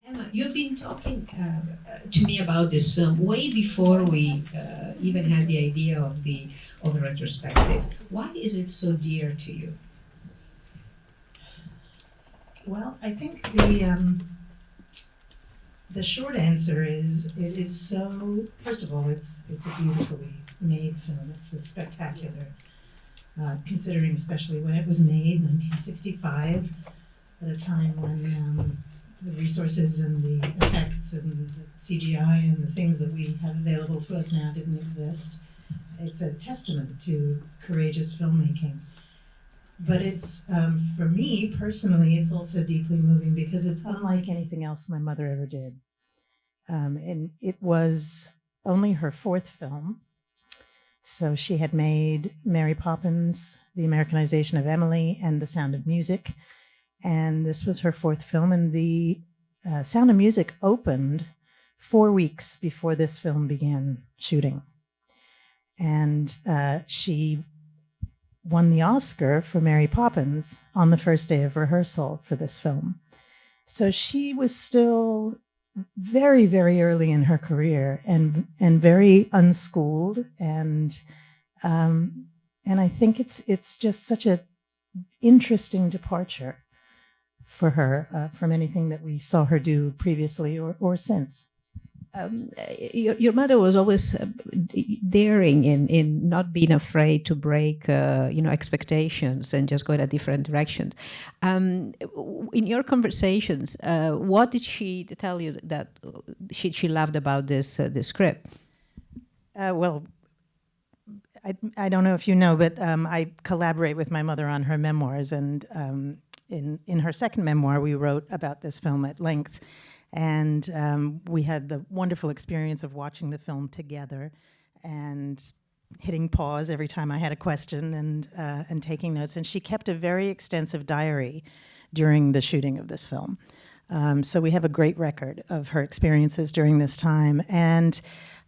Emma, you've been talking to me about this film way before we even had the idea of the retrospective. Why is it so dear to you? Well, I think the short answer is it is so. First of all, it's a beautifully made film. It's a spectacular, considering especially when it was made, 1965, at a time when the resources and the effects and the CGI and the things that we have available to us now didn't exist. It's a testament to courageous filmmaking. But it's, for me personally, it's also deeply moving because it's unlike anything else my mother ever did. And it was only her fourth film. So she had made Mary Poppins, The Americanization of Emily, and The Sound of Music. And this was her fourth film. And The Sound of Music opened 4 weeks before this film began shooting. And she won the Oscar for Mary Poppins on the first day of rehearsal for this film. So she was still very, very early in her career and very unschooled. And I think it's just such a interesting departure for her from anything that we saw her do previously or since. Your mother was always daring in not being afraid to break expectations and just go in a different direction. In your conversations, what did she tell you that she loved about this script? Well, I don't know if you know, but I collaborate with my mother on her memoirs, and in her second memoir, we wrote about this film at length. And we had the wonderful experience of watching the film together and hitting pause every time I had a question and taking notes. And she kept a very extensive diary during the shooting of this film. So we have a great record of her experiences during this time. And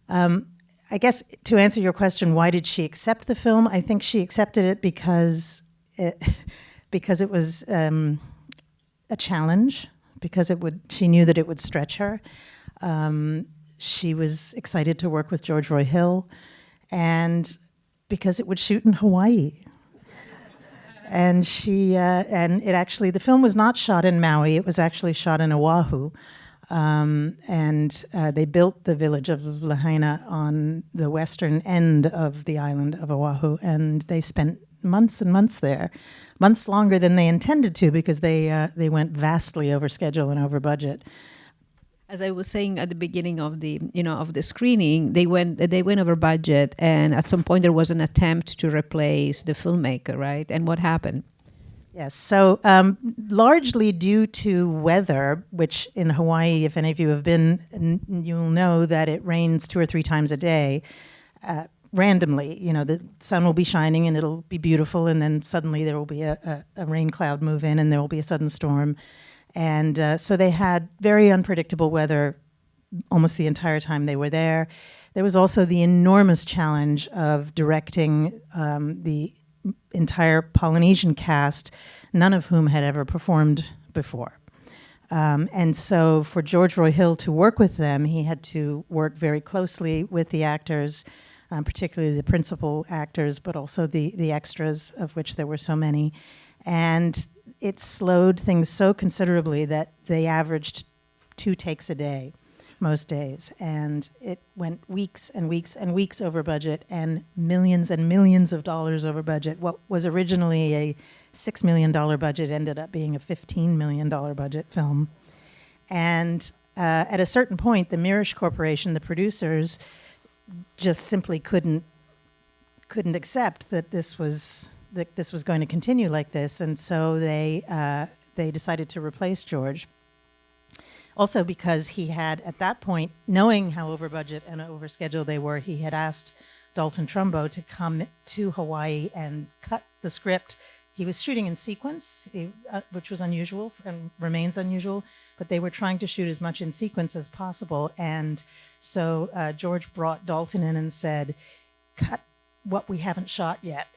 I guess to answer your question, why did she accept the film? I think she accepted it because it was a challenge. Because she knew that it would stretch her. She was excited to work with George Roy Hill, and because it would shoot in Hawaii. And the film was not shot in Maui, it was actually shot in Oahu. They built the village of Lahaina on the western end of the island of Oahu, and they spent months and months there. Months longer than they intended to because they went vastly over schedule and over budget. As I was saying at the beginning of the screening, they went over budget, and at some point there was an attempt to replace the filmmaker, right? And what happened? Yes, so largely due to weather, which in Hawaii, if any of you have been, you'll know that it rains 2 or 3 times a day. Randomly, the sun will be shining and it'll be beautiful, and then suddenly there will be a rain cloud move in and there will be a sudden storm. And so they had very unpredictable weather almost the entire time they were there. There was also the enormous challenge of directing the entire Polynesian cast, none of whom had ever performed before. And so for George Roy Hill to work with them, he had to work very closely with the actors, particularly the principal actors, but also the extras, of which there were so many. And it slowed things so considerably that they averaged 2 takes a day, most days. And it went weeks and weeks and weeks over budget and millions of dollars over budget. What was originally a $6 million budget ended up being a $15 million budget film. And at a certain point, the Mirish Corporation, the producers, just simply couldn't accept that this was going to continue like this, and so they decided to replace George. Also, because he had at that point, knowing how over budget and over schedule they were, he had asked Dalton Trumbo to come to Hawaii and cut the script. He was shooting in sequence, which was unusual and remains unusual, but they were trying to shoot as much in sequence as possible. And so George brought Dalton in and said, cut what we haven't shot yet.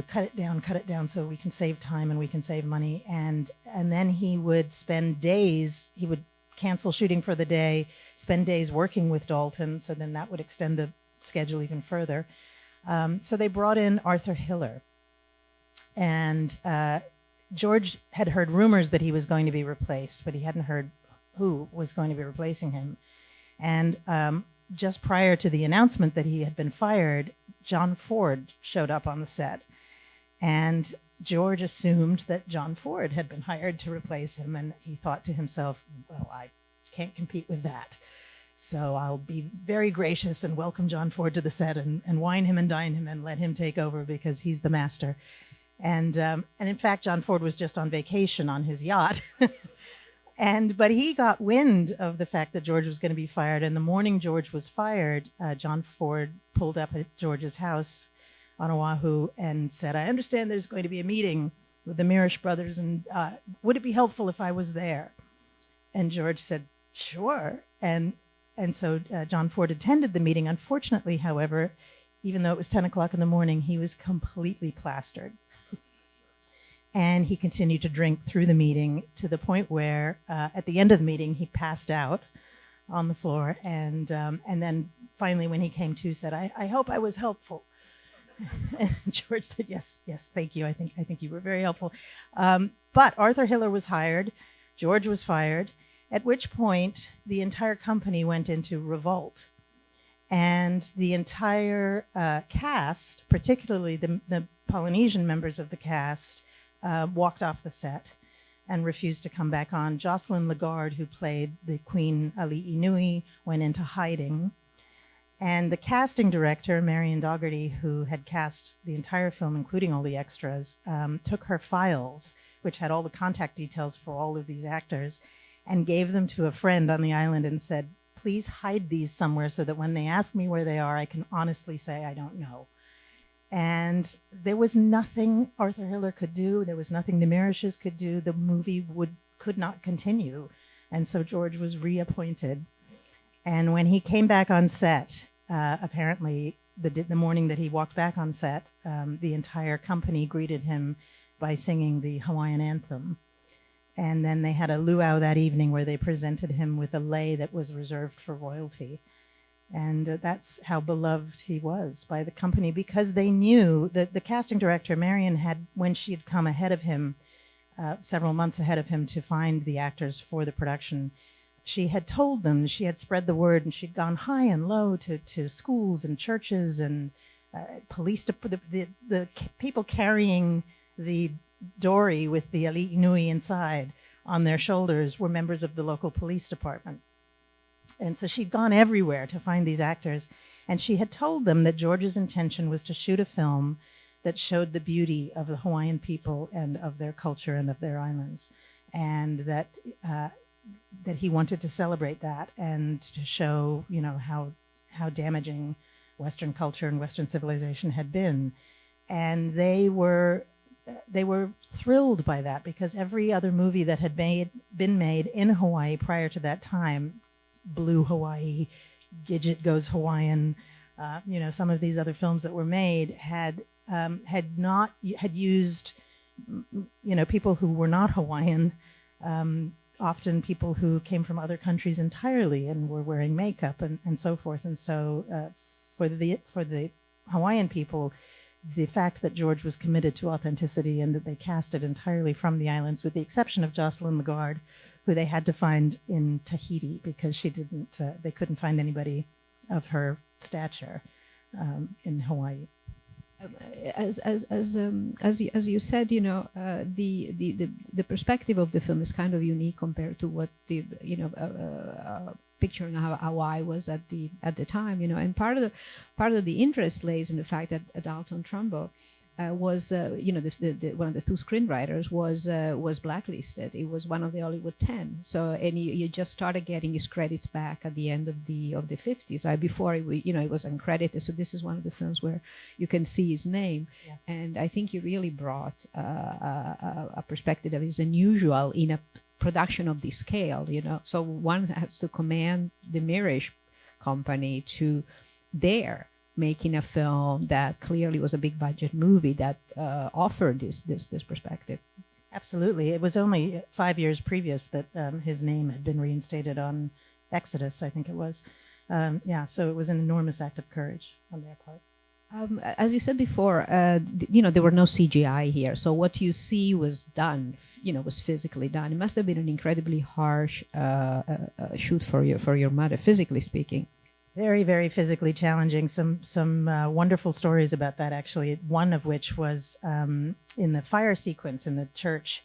Cut it down so we can save time and we can save money. And then he would spend days, he would cancel shooting for the day, spend days working with Dalton, so then that would extend the schedule even further. So they brought in Arthur Hiller. And George had heard rumors that he was going to be replaced, but he hadn't heard who was going to be replacing him. And just prior to the announcement that he had been fired, John Ford showed up on the set. And George assumed that John Ford had been hired to replace him, and he thought to himself, well, I can't compete with that. So I'll be very gracious and welcome John Ford to the set and wine him and dine him and let him take over because he's the master. And in fact, John Ford was just on vacation on his yacht. But he got wind of the fact that George was going to be fired. And the morning George was fired, John Ford pulled up at George's house on Oahu and said, I understand there's going to be a meeting with the Mirisch brothers, and would it be helpful if I was there? And George said, sure. And so John Ford attended the meeting. Unfortunately, however, even though it was 10 o'clock in the morning, he was completely plastered. And he continued to drink through the meeting to the point where at the end of the meeting, he passed out on the floor. And then finally, when he came to, said, I hope I was helpful. And George said, yes, thank you. I think you were very helpful. But Arthur Hiller was hired. George was fired, at which point the entire company went into revolt. And the entire cast, particularly the Polynesian members of the cast, walked off the set and refused to come back on. Jocelyn Legard, who played the Queen Ali'i Nui, went into hiding. And the casting director, Marion Dougherty, who had cast the entire film, including all the extras, took her files, which had all the contact details for all of these actors, and gave them to a friend on the island and said, please hide these somewhere so that when they ask me where they are, I can honestly say I don't know. And there was nothing Arthur Hiller could do. There was nothing the Mirishes could do. The movie could not continue. And so George was reappointed. And when he came back on set, apparently the morning that he walked back on set, the entire company greeted him by singing the Hawaiian anthem. And then they had a luau that evening where they presented him with a lei that was reserved for royalty. And that's how beloved he was by the company, because they knew that the casting director, Marion, had, when she had come ahead of him, several months ahead of him to find the actors for the production, she had told them, she had spread the word, and she'd gone high and low to schools and churches and police, the people carrying the dory with the Ali'i Nui inside on their shoulders were members of the local police department. And so she'd gone everywhere to find these actors. And she had told them that George's intention was to shoot a film that showed the beauty of the Hawaiian people and of their culture and of their islands. And that he wanted to celebrate that and to show, how damaging Western culture and Western civilization had been. And they were thrilled by that, because every other movie that had been made in Hawaii prior to that time, Blue Hawaii, Gidget Goes Hawaiian, some of these other films that were made had used, people who were not Hawaiian, often people who came from other countries entirely and were wearing makeup and so forth. And so for the Hawaiian people, the fact that George was committed to authenticity and that they cast it entirely from the islands, with the exception of Jocelyn Legard, who they had to find in Tahiti because they couldn't find anybody of her stature in Hawaii. As you said, the perspective of the film is kind of unique compared to what the picturing how Hawaii was at the time, and part of the interest lays in the fact that Dalton Trumbo was one of the two screenwriters was blacklisted. It was one of the Hollywood 10. So and you just started getting his credits back at the end of the 50s. Before it was uncredited. So this is one of the films where you can see his name, yeah. And I think he really brought a perspective that is unusual in a production of this scale. So one has to commend the Mirisch company to their making a film that clearly was a big budget movie that offered this perspective. Absolutely. It was only 5 years previous that his name had been reinstated on Exodus, I think it was. Yeah, so it was an enormous act of courage on their part. As you said before, there were no CGI here. So what you see was done, was physically done. It must have been an incredibly harsh shoot for your mother, physically speaking. Very, very physically challenging. Some wonderful stories about that, actually. One of which was in the fire sequence in the church.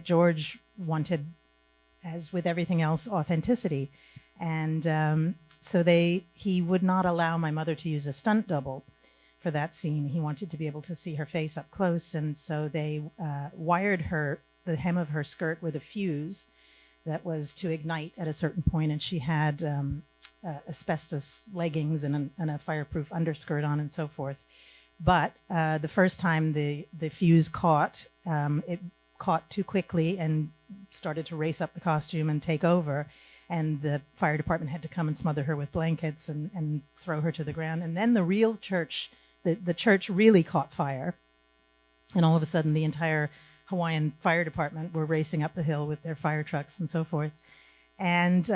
George wanted, as with everything else, authenticity, and so he would not allow my mother to use a stunt double for that scene. He wanted to be able to see her face up close, and so they wired the hem of her skirt with a fuse that was to ignite at a certain point, and she had asbestos leggings and a fireproof underskirt on and so forth. But the first time the fuse caught, it caught too quickly and started to race up the costume and take over. And the fire department had to come and smother her with blankets and throw her to the ground. And then the real church, the church really caught fire. And all of a sudden, the entire Hawaiian fire department were racing up the hill with their fire trucks and so forth. And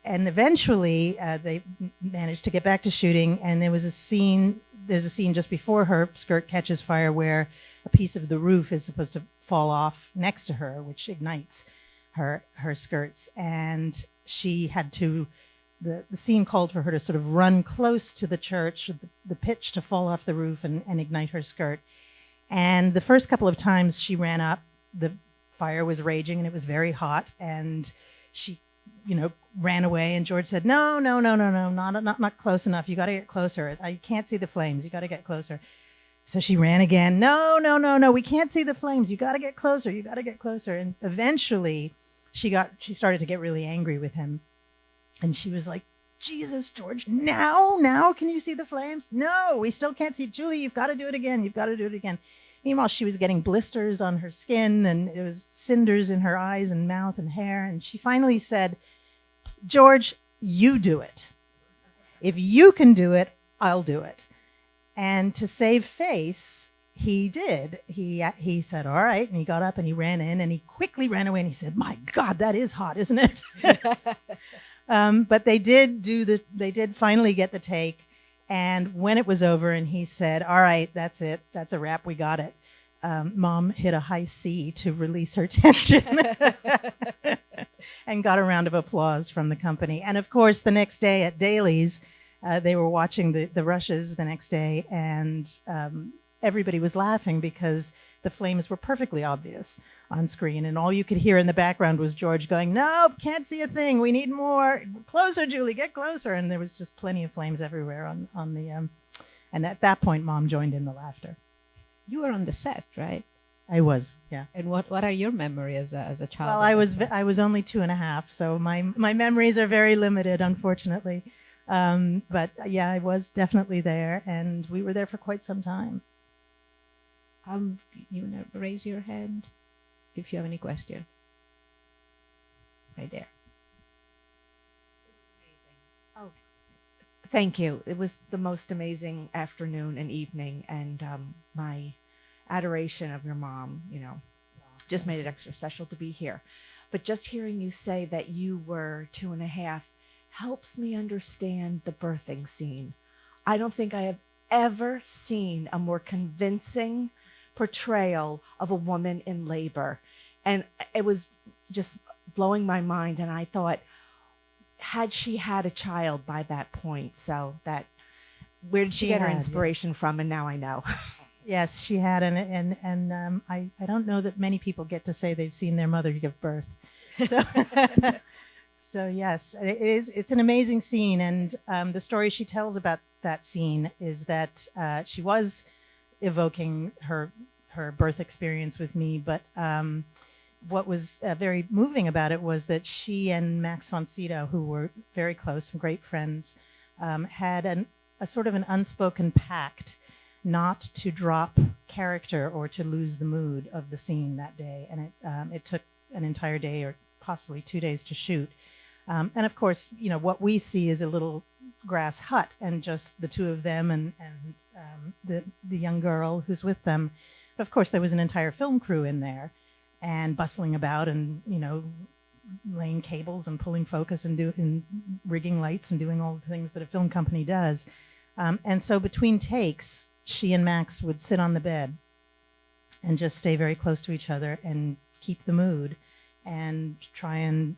eventually, they managed to get back to shooting. And there's a scene just before her skirt catches fire where a piece of the roof is supposed to fall off next to her, which ignites her skirts. And she had to, the scene called for her to sort of run close to the church, the pitch to fall off the roof and ignite her skirt. And the first couple of times she ran up, the fire was raging and it was very hot. And she, ran away. And George said, no, not close enough. You got to get closer. I can't see the flames. You got to get closer. So she ran again. No, we can't see the flames. You got to get closer. You got to get closer. And eventually she started to get really angry with him. And she was like, Jesus, George, now, can you see the flames? No, we still can't see. Julie, you've got to do it again. You've got to do it again. Meanwhile, she was getting blisters on her skin and there was cinders in her eyes and mouth and hair. And she finally said, George, you do it. If you can do it, I'll do it. And to save face, he did. He said, all right. And he got up and he ran in and he quickly ran away and he said, my God, that is hot, isn't it? But they did finally get the take. And when it was over and he said, all right, that's it. That's a wrap. We got it. Mom hit a high C to release her tension and got a round of applause from the company. And of course, the next day at Daly's, they were watching the rushes the next day, and everybody was laughing because the flames were perfectly obvious on screen, and all you could hear in the background was George going, nope, can't see a thing, we need more, closer, Julie, get closer. And there was just plenty of flames everywhere on the and at that point Mom joined in the laughter. You were on the set, right? I was, yeah. And what are your memories as a child? Well, I was only 2.5, so my memories are very limited, unfortunately. But yeah, I was definitely there, and we were there for quite some time. You want to raise your hand if you have any question. Right there. Oh, thank you. It was the most amazing afternoon and evening, and my adoration of your mom, just made it extra special to be here. But just hearing you say that you were 2.5 helps me understand the birthing scene. I don't think I have ever seen a more convincing portrayal of a woman in labor. And it was just blowing my mind. And I thought, had she had a child by that point? So where did she get her inspiration from? And now I know. Yes, she had, and I don't know that many people get to say they've seen their mother give birth. So, so yes, it's an amazing scene, and the story she tells about that scene is that she was evoking her birth experience with me, but what was very moving about it was that she and Max von Sydow, who were very close and great friends, had a sort of an unspoken pact not to drop character or to lose the mood of the scene that day. And it took an entire day or possibly 2 days to shoot. And of course, what we see is a little grass hut and just the two of them and the young girl who's with them. But of course, there was an entire film crew in there, and bustling about, and laying cables and pulling focus and rigging lights and doing all the things that a film company does. And so between takes, she and Max would sit on the bed and just stay very close to each other and keep the mood and try and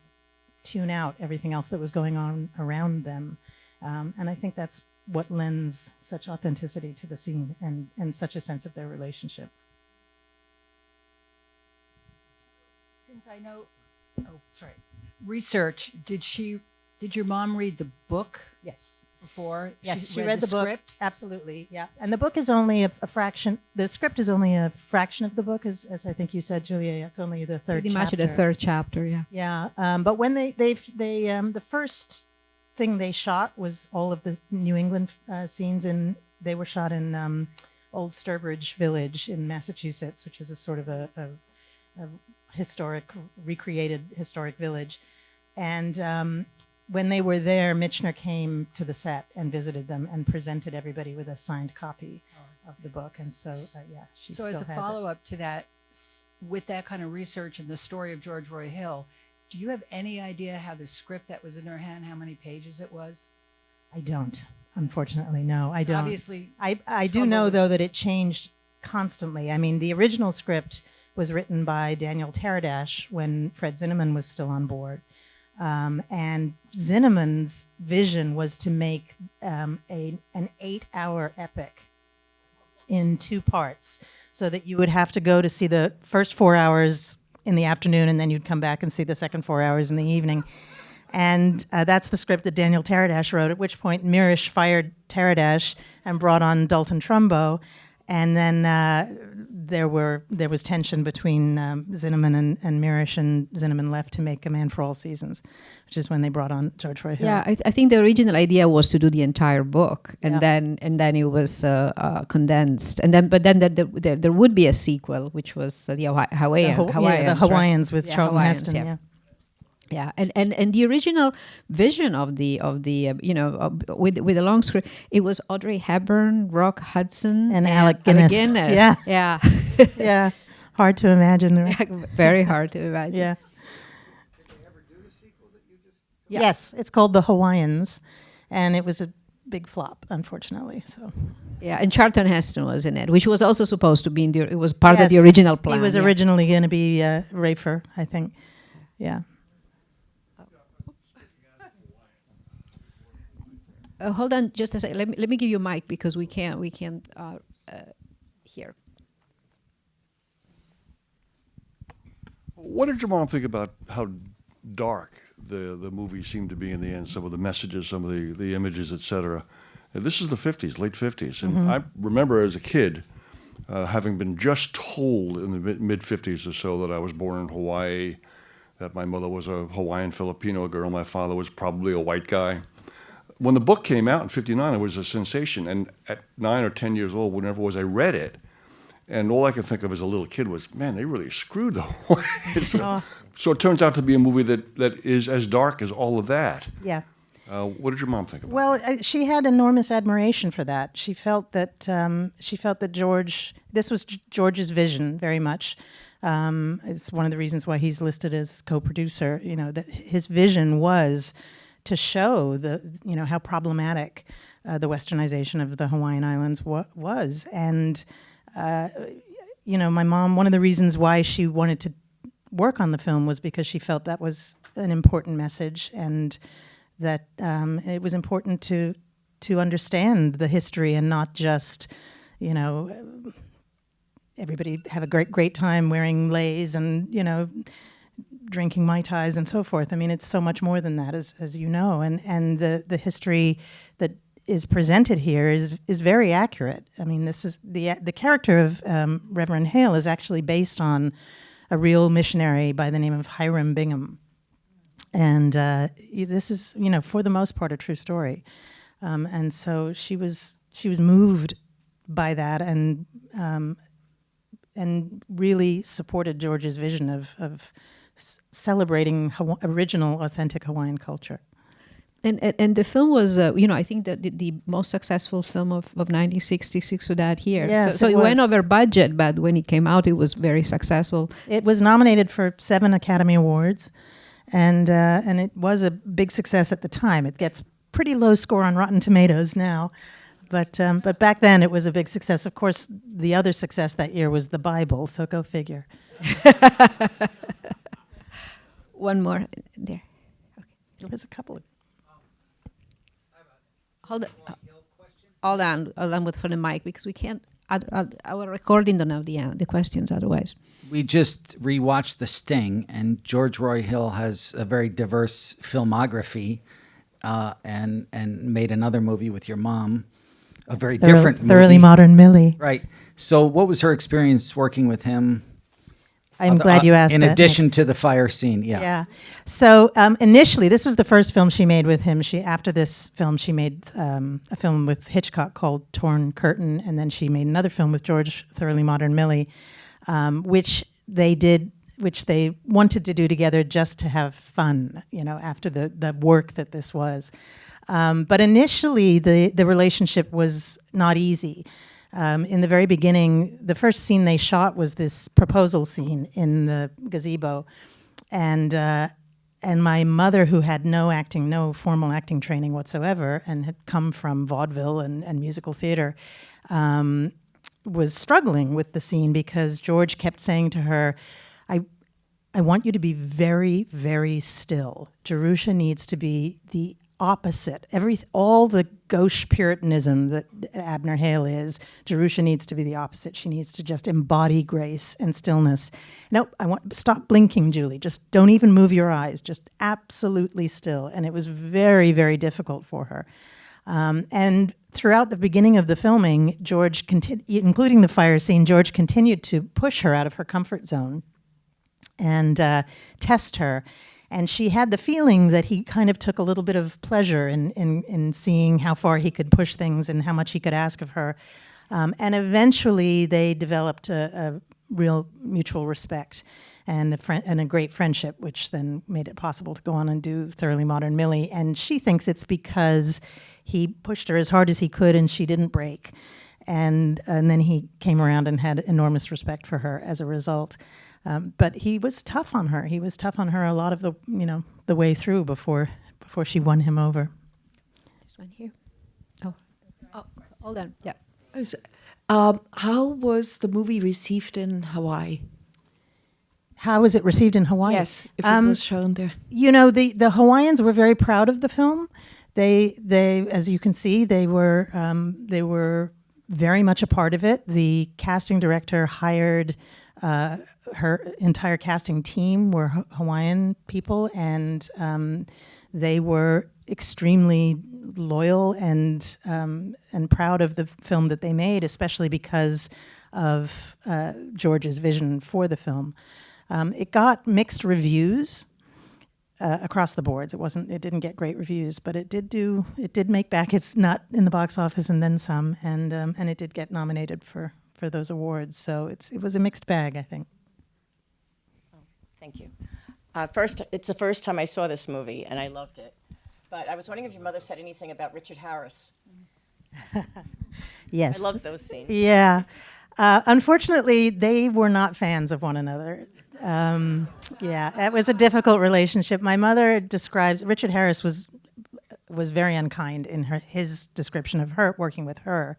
tune out everything else that was going on around them. And I think that's what lends such authenticity to the scene and such a sense of their relationship. Since I know, research, did your mom read the book Yes. before? Yes, she read the book. Script? Absolutely, yeah. And the book is only a fraction, the script is only a fraction of the book, as I think you said, Giulia. It's only the third Pretty chapter. much the third chapter, yeah. Yeah, but when they the first thing they shot was all of the New England scenes, and they were shot in Old Sturbridge Village in Massachusetts, which is a sort of a recreated historic village. And when they were there, Michener came to the set and visited them and presented everybody with a signed copy of the book. And so, yeah, she So still as a has it. follow-up to that, with that kind of research and the story of George Roy Hill, do you have any idea how the script that was in her hand, how many pages it was? I don't, unfortunately, no, I don't. Obviously, I do know, though, that it changed constantly. I mean, the original script was written by Daniel Teradash when Fred Zinnemann was still on board. And Zinnemann's vision was to make an 8-hour epic in 2 parts, so that you would have to go to see the first 4 hours in the afternoon, and then you'd come back and see the second 4 hours in the evening. And that's the script that Daniel Teradash wrote, at which point Mirisch fired Teradash and brought on Dalton Trumbo. And then there was tension between Zinnemann and Mirisch, and Zinnemann left to make A Man for All Seasons, which is when they brought on George Roy Hill. Yeah, I think the original idea was to do the entire book, and then it was condensed, and then there would be a sequel, which was the Hawaiians with Charlton Heston. Yeah. Yeah, and the original vision of the with the long script, it was Audrey Hepburn, Rock Hudson, and Alec Guinness. Yeah, yeah, hard to imagine. Very hard to imagine. Yeah. Yes, it's called The Hawaiians, and it was a big flop, unfortunately. So. Yeah, and Charlton Heston was in it, which was also supposed to be it was part of the original plan. He was originally going to be Rafer, I think. Yeah. Hold on just a second. Let me give you a mic, because we can't hear. What did your mom think about how dark the movie seemed to be in the end? Some of the messages, some of the images, etc. This is the 50s, late 50s, and I remember as a kid having been just told in the mid 50s or so that I was born in Hawaii, that my mother was a Hawaiian Filipino girl, my father was probably a white guy. When the book came out in '59, it was a sensation. And at 9 or 10 years old, whenever it was, I read it. And all I could think of as a little kid was, man, they really screwed the Hawaiians. So it turns out to be a movie that is as dark as all of that. Yeah. What did your mom think about it? Well, she had enormous admiration for that. She felt that George, this was George's vision very much. It's one of the reasons why he's listed as co-producer. That his vision was to show how problematic the westernization of the Hawaiian Islands was. And, my mom, one of the reasons why she wanted to work on the film was because she felt that was an important message, and that it was important to understand the history and not just, everybody have a great time wearing leis and, drinking Mai Tais and so forth. I mean, it's so much more than that, as you know, and the history that is presented here is very accurate. I mean, this is the character of Reverend Hale is actually based on a real missionary by the name of Hiram Bingham, and this is for the most part a true story, and so she was moved by that and really supported George's vision of celebrating original, authentic Hawaiian culture. And the film was, I think that the most successful film of 1966 to that year. Yes, so it it was. went over budget, but when it came out, it was very successful. It was nominated for 7 Academy Awards, and it was a big success at the time. It gets pretty low score on Rotten Tomatoes now, but back then it was a big success. Of course, the other success that year was The Bible, so go figure. One more there. There's a couple of... Hold on with for the mic because we can't. Our recording don't have the questions otherwise. We just rewatched The Sting, and George Roy Hill has a very diverse filmography, and made another movie with your mom, a very different movie. Thoroughly Modern Millie. Right. So what was her experience working with him? I'm glad you asked in that. addition to the fire scene, yeah. Yeah. So initially, this was the first film she made with him. After this film, she made a film with Hitchcock called Torn Curtain, and then she made another film with George, Thoroughly Modern Millie, which they wanted to do together just to have fun, after the work that this was. But initially, the relationship was not easy. In the very beginning, the first scene they shot was this proposal scene in the gazebo, and my mother, who had no formal acting training whatsoever, and had come from vaudeville and musical theater, was struggling with the scene because George kept saying to her, I want you to be very, very still. Jerusha needs to be the opposite. All the gauche Puritanism that Abner Hale is, Jerusha needs to be the opposite. She needs to just embody grace and stillness. No, stop blinking, Julie. Just don't even move your eyes. Just absolutely still. And it was very, very difficult for her. And throughout the beginning of the filming, George, including the fire scene, George continued to push her out of her comfort zone and test her. And she had the feeling that he kind of took a little bit of pleasure in seeing how far he could push things and how much he could ask of her. And eventually they developed a real mutual respect and a great friendship, which then made it possible to go on and do Thoroughly Modern Millie. And she thinks it's because he pushed her as hard as he could and she didn't break. And then he came around and had enormous respect for her as a result. But he was tough on her. He was tough on her a lot of the way through before she won him over. This one here. Oh, hold on. Yeah. How was the movie received in Hawaii? How was it received in Hawaii? Yes, if it was shown there. The Hawaiians were very proud of the film. They as you can see, they were very much a part of it. The casting director hired. Her entire casting team were Hawaiian people, and they were extremely loyal and proud of the film that they made, especially because of George's vision for the film. It got mixed reviews across the boards. It didn't get great reviews, but it did make back its nut in the box office and then some, and it did get nominated for those awards. So it was a mixed bag, I think. Thank you. First, it's the first time I saw this movie, and I loved it. But I was wondering if your mother said anything about Richard Harris. Yes. I love those scenes. Yeah. Unfortunately, they were not fans of one another. It was a difficult relationship. My mother describes Richard Harris was very unkind in his description of her working with her.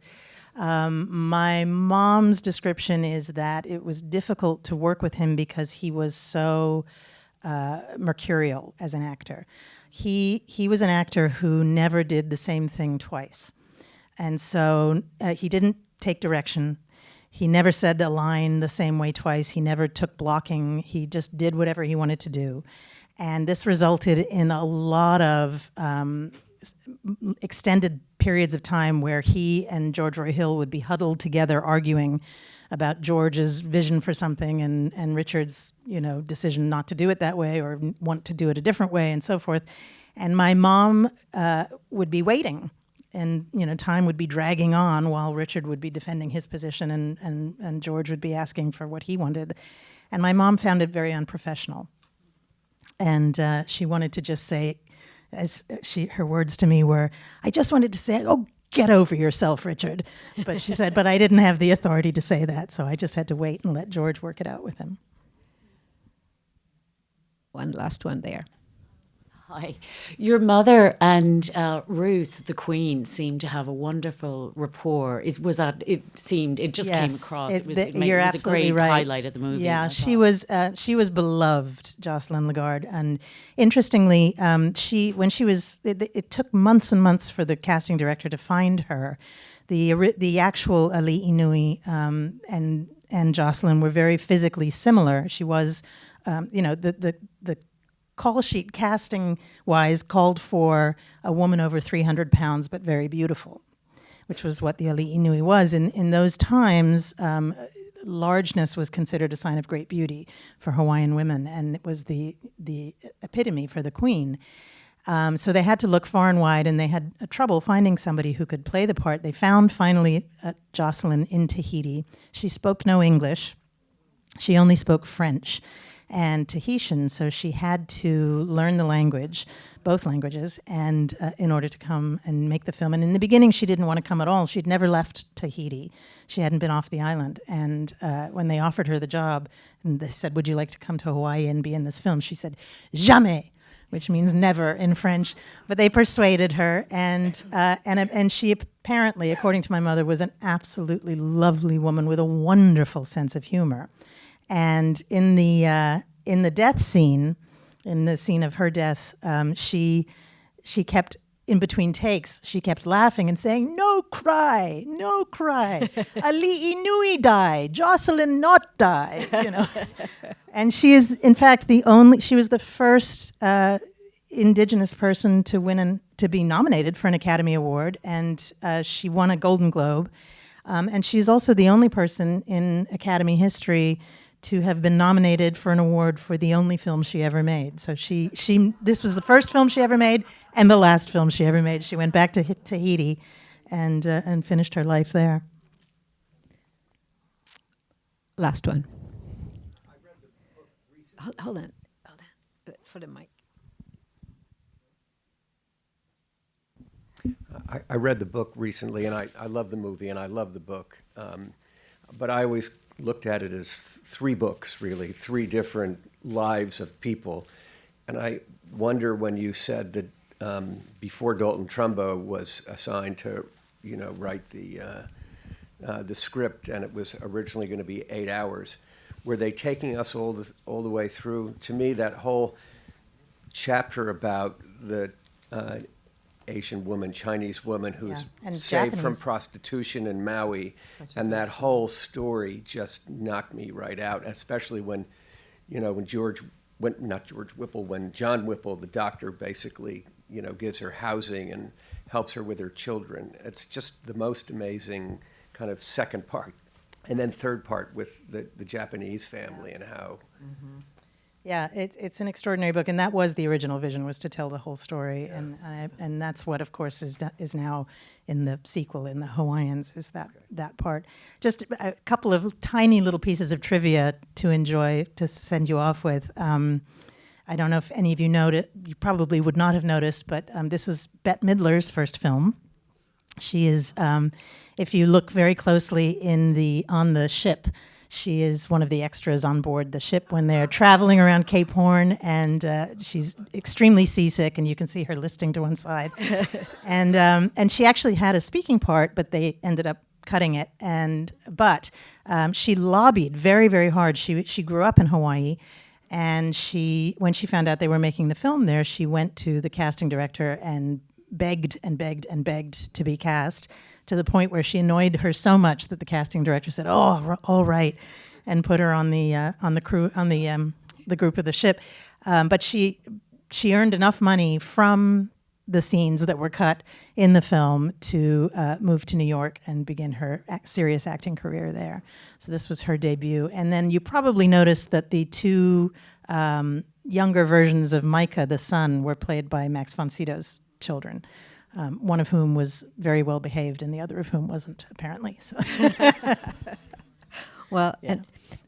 My mom's description is that it was difficult to work with him because he was so mercurial as an actor. He was an actor who never did the same thing twice. And so he didn't take direction. He never said a line the same way twice. He never took blocking. He just did whatever he wanted to do. And this resulted in a lot of extended periods of time where he and George Roy Hill would be huddled together arguing about George's vision for something and Richard's, decision not to do it that way or want to do it a different way and so forth. And my mom would be waiting, and time would be dragging on while Richard would be defending his position and George would be asking for what he wanted. And my mom found it very unprofessional. And she wanted to just say, her words to me were, "I just wanted to say, oh, get over yourself, Richard." But she said, but I didn't have the authority to say that, so I just had to wait and let George work it out with him. One last one there. Hi. Your mother and Ruth, the Queen, seemed to have a wonderful rapport. It just came across. It was a great highlight of the movie. Yeah, she was beloved, Jocelyn Legard. And interestingly, it took months and months for the casting director to find her. The actual Ali Inui and Jocelyn were very physically similar. She was, the call sheet casting wise called for a woman over 300 pounds but very beautiful, which was what the Ali Inui was. In those times, largeness was considered a sign of great beauty for Hawaiian women, and it was the epitome for the Queen. So they had to look far and wide, and they had trouble finding somebody who could play the part. They found finally Jocelyn in Tahiti. She spoke no English. She only spoke French and Tahitian, so she had to learn the language, both languages, and in order to come and make the film. And in the beginning, she didn't want to come at all. She'd never left Tahiti. She hadn't been off the island. And when they offered her the job, and they said, "Would you like to come to Hawaii and be in this film?" She said, "Jamais," which means never in French. But they persuaded her, and she apparently, according to my mother, was an absolutely lovely woman with a wonderful sense of humor. And in the death scene, in the scene of her death, she kept, in between takes, she kept laughing and saying, "No cry, no cry. Ali Inui die, Jocelyn not die," you know. And she is, in fact, she was the first indigenous person to win to be nominated for an Academy Award, and she won a Golden Globe. And she's also the only person in Academy history to have been nominated for an award for the only film she ever made. So this was the first film she ever made and the last film she ever made. She went back to Tahiti and finished her life there. Last one. Hold on, for the mic. I read the book recently, and I love the movie, and I love the book. But I always looked at it as three books, really, three different lives of people. And I wonder, when you said that before Dalton Trumbo was assigned to, write the script, and it was originally going to be 8 hours, were they taking us all the way through? To me, that whole chapter about the Asian woman, Chinese woman who's saved from prostitution in Maui, and that whole story just knocked me right out. Especially when John Whipple, the doctor, basically gives her housing and helps her with her children. It's just the most amazing kind of second part, and then third part with the Japanese family and how. Mm-hmm. Yeah, it's an extraordinary book, and that was the original vision, was to tell the whole story, and that's what, of course, is now in the sequel, in the Hawaiians, is that part. Just a couple of tiny little pieces of trivia to enjoy, to send you off with. I don't know if any of you noticed, you probably would not have noticed, but this is Bette Midler's first film. She is, if you look very closely on the ship, she is one of the extras on board the ship when they're traveling around Cape Horn, and she's extremely seasick, and you can see her listing to one side. And she actually had a speaking part, but they ended up cutting it. But she lobbied very, very hard. She grew up in Hawaii, and when she found out they were making the film there, she went to the casting director and begged and begged and begged to be cast, to the point where she annoyed her so much that the casting director said, "Oh, all right," and put her on the crew, on the group of the ship. But she earned enough money from the scenes that were cut in the film to move to New York and begin her serious acting career there. So this was her debut. And then you probably noticed that the two younger versions of Micah, the son, were played by Max von Sydow's children. One of whom was very well behaved, and the other of whom wasn't, apparently. So. Well, and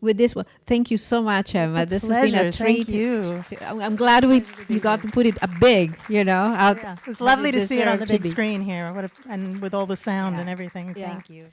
with this one. Thank you so much, Emma. It's a This has been a pleasure. treat. Thank you. I'm glad you got to put it a big, out. It was lovely to see it on the big deserved to be. screen here. And with all the sound and everything. Yeah. Thank you.